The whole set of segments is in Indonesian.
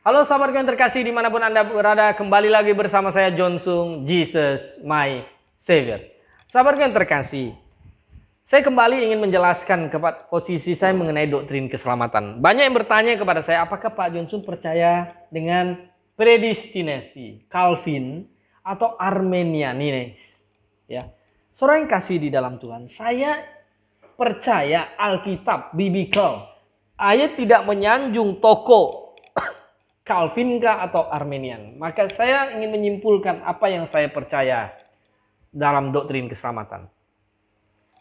Halo sahabat yang terkasih dimanapun Anda berada, kembali lagi bersama saya John Sung, Jesus my Savior. Sahabat yang terkasih, saya kembali ingin menjelaskan kepada posisi saya mengenai doktrin keselamatan. Banyak yang bertanya kepada saya, apakah Pak John Sung percaya dengan predestinasi, Calvin, atau Arminianis? Ya, saudara yang kasih di dalam Tuhan, saya percaya Alkitab, biblical. Ayat tidak menyanjung tokoh Calvin kah atau Arminian. Maka saya ingin menyimpulkan apa yang saya percaya dalam doktrin keselamatan.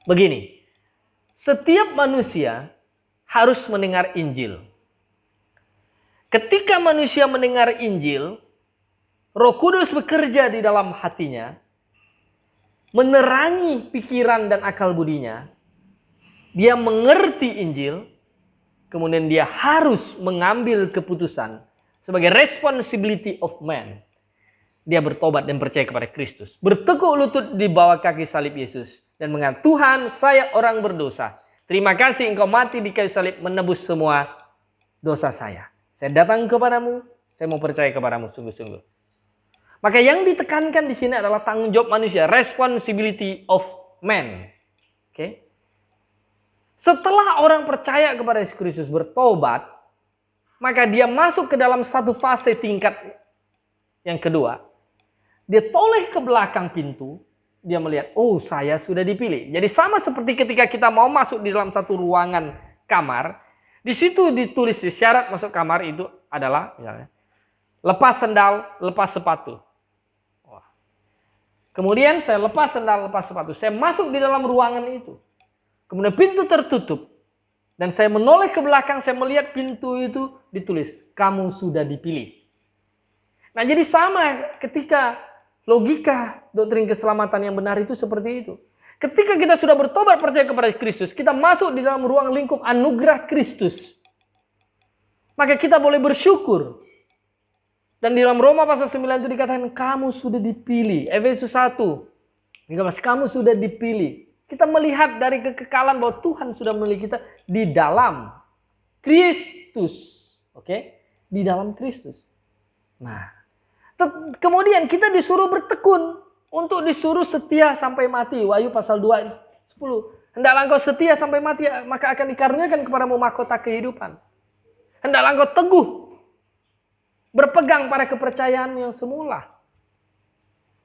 Begini, setiap manusia harus mendengar Injil. Ketika manusia mendengar Injil, Roh Kudus bekerja di dalam hatinya, menerangi pikiran dan akal budinya. Dia mengerti Injil, kemudian dia harus mengambil keputusan sebagai responsibility of man. Dia bertobat dan percaya kepada Kristus. Bertekuk lutut di bawah kaki salib Yesus. Dan mengatakan, Tuhan, saya orang berdosa. Terima kasih engkau mati di kayu salib menebus semua dosa saya. Saya datang kepadamu, saya mau percaya kepadamu sungguh-sungguh. Maka yang ditekankan di sini adalah tanggung jawab manusia. Responsibility of man. Oke? Setelah orang percaya kepada Yesus Kristus bertobat, maka dia masuk ke dalam satu fase tingkat yang kedua. Dia toleh ke belakang pintu. Dia melihat, oh saya sudah dipilih. Jadi sama seperti ketika kita mau masuk di dalam satu ruangan kamar. Di situ ditulis syarat masuk kamar itu adalah misalnya, lepas sendal, lepas sepatu. Wah. Kemudian saya lepas sendal, lepas sepatu. Saya masuk di dalam ruangan itu. Kemudian pintu tertutup. Dan saya menoleh ke belakang, saya melihat pintu itu ditulis, kamu sudah dipilih. Nah jadi sama ketika logika doktrin keselamatan yang benar itu seperti itu. Ketika kita sudah bertobat percaya kepada Kristus, kita masuk di dalam ruang lingkup anugerah Kristus. Maka kita boleh bersyukur. Dan di dalam Roma pasal 9 itu dikatakan, kamu sudah dipilih. Efesus 1, kamu sudah dipilih. Kita melihat dari kekekalan bahwa Tuhan sudah memilih kita di dalam Kristus. Oke? Di dalam Kristus. Nah, kemudian kita disuruh bertekun untuk disuruh setia sampai mati. Wahyu pasal 2 10. Hendaklah engkau setia sampai mati, maka akan dikaruniakan kepadamu mahkota kehidupan. Hendaklah engkau teguh berpegang pada kepercayaan yang semula.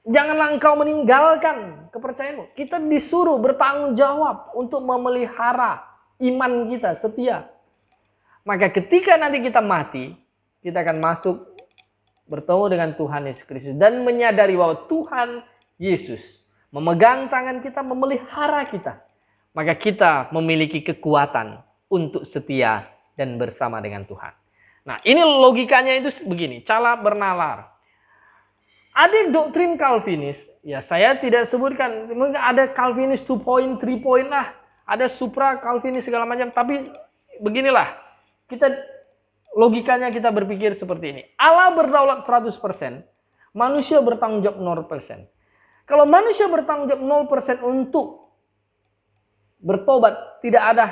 Janganlah engkau meninggalkan kepercayaanmu. Kita disuruh bertanggung jawab untuk memelihara iman kita setia. Maka ketika nanti kita mati, kita akan masuk bertemu dengan Tuhan Yesus Kristus. Dan menyadari bahwa Tuhan Yesus memegang tangan kita, memelihara kita. Maka kita memiliki kekuatan untuk setia dan bersama dengan Tuhan. Nah ini logikanya itu begini, cara bernalar. Ada doktrin Calvinis, ya saya tidak sebutkan, mungkin ada Calvinis 2 point, 3 point lah, ada supra Calvinis segala macam, tapi beginilah, logikanya kita berpikir seperti ini. Allah berdaulat 100%, manusia bertanggung jawab 0%. Kalau manusia bertanggung jawab 0% untuk bertobat, tidak ada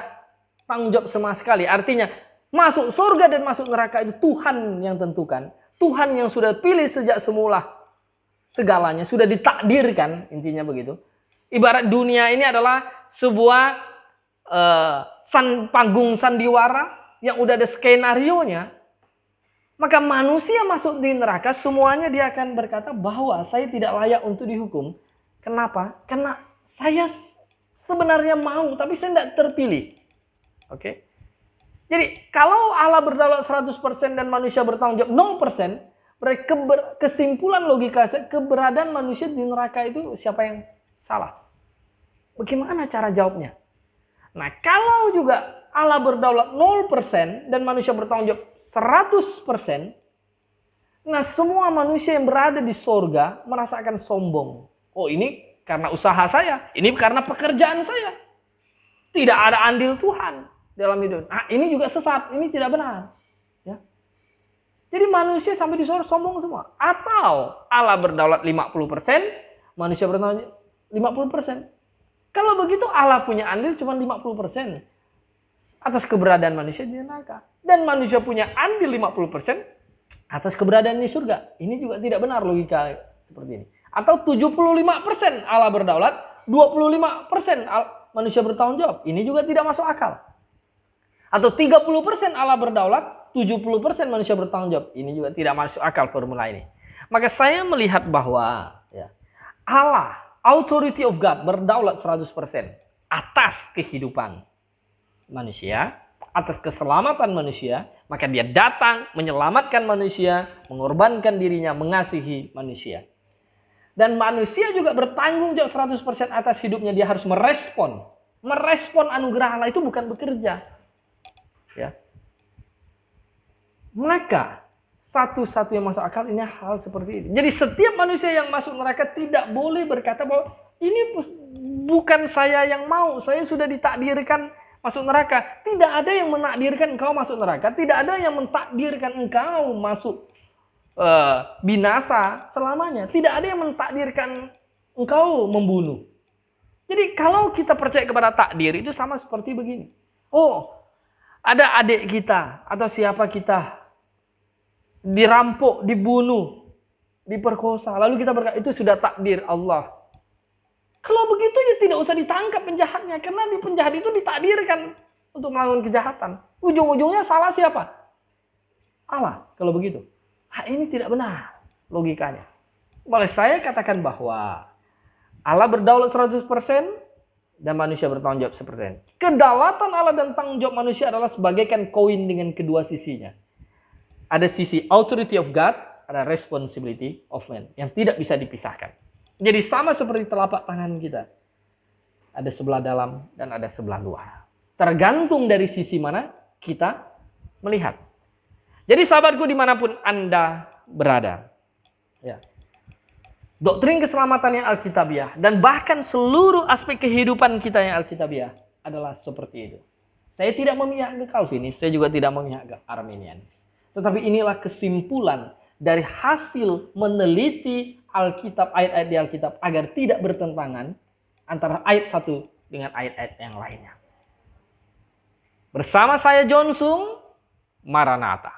tanggung jawab sama sekali. Artinya, masuk surga dan masuk neraka itu Tuhan yang tentukan. Tuhan yang sudah pilih sejak semula. Segalanya sudah ditakdirkan, intinya begitu. Ibarat dunia ini adalah sebuah panggung sandiwara yang udah ada skenarionya. Maka manusia masuk di neraka, semuanya dia akan berkata bahwa saya tidak layak untuk dihukum. Kenapa? Karena saya sebenarnya mau, tapi saya tidak terpilih. Oke? Jadi kalau Allah berdaulat 100% dan manusia bertanggung jawab 0%, berarti kesimpulan logika keberadaan manusia di neraka itu siapa yang salah? Bagaimana cara jawabnya? Nah, kalau juga Allah berdaulat 0% dan manusia bertanggung jawab 100%, nah semua manusia yang berada di sorga merasakan sombong. Oh ini karena usaha saya, ini karena pekerjaan saya. Tidak ada andil Tuhan dalam hidup. Nah, ini juga sesat, ini tidak benar. Jadi manusia sampai di sorga sombong semua. Atau Allah berdaulat 50%, manusia berdaulat 50%. Kalau begitu Allah punya andil cuma 50% atas keberadaan manusia di neraka. Dan manusia punya andil 50%, atas keberadaan di surga. Ini juga tidak benar logika seperti ini. Atau 75% Allah berdaulat, 25% manusia bertanggung jawab. Ini juga tidak masuk akal. Atau 30% Allah berdaulat, 70% manusia bertanggung jawab. Ini juga tidak masuk akal formula ini. Maka saya melihat bahwa ya, Allah, authority of God, berdaulat 100% atas kehidupan manusia, atas keselamatan manusia. Maka dia datang menyelamatkan manusia, mengorbankan dirinya, mengasihi manusia. Dan manusia juga bertanggung jawab 100% atas hidupnya. Dia harus merespon. Merespon anugerah Allah itu bukan bekerja. Ya. Maka satu-satu yang masuk akal ini hal seperti ini. Jadi setiap manusia yang masuk neraka tidak boleh berkata bahwa ini bukan saya yang mau. Saya sudah ditakdirkan masuk neraka. Tidak ada yang menakdirkan engkau masuk neraka. Tidak ada yang mentakdirkan engkau masuk binasa selamanya. Tidak ada yang mentakdirkan engkau membunuh. Jadi kalau kita percaya kepada takdir itu sama seperti begini. Oh, ada adik kita atau siapa kita dirampok, dibunuh, diperkosa. Lalu kita berkata itu sudah takdir Allah. Kalau begitu ya tidak usah ditangkap penjahatnya. Karena di penjahat itu ditakdirkan untuk melakukan kejahatan. Ujung-ujungnya salah siapa? Allah. Kalau begitu. Ini tidak benar logikanya. Boleh saya katakan bahwa Allah berdaulat 100% dan manusia bertanggung jawab 100%. Kedaulatan Allah dan tanggung jawab manusia adalah sebagaikan koin dengan kedua sisinya. Ada sisi authority of God, ada responsibility of man yang tidak bisa dipisahkan. Jadi sama seperti telapak tangan kita. Ada sebelah dalam dan ada sebelah luar. Tergantung dari sisi mana kita melihat. Jadi sahabatku dimanapun Anda berada. Ya. Doktrin keselamatan yang Alkitabiah dan bahkan seluruh aspek kehidupan kita yang Alkitabiah adalah seperti itu. Saya tidak memihak ke Calvinis, saya juga tidak memihak ke Arminianis. Tetapi inilah kesimpulan dari hasil meneliti Alkitab, ayat-ayat di Alkitab agar tidak bertentangan antara ayat satu dengan ayat-ayat yang lainnya. Bersama saya John Sung, Maranatha.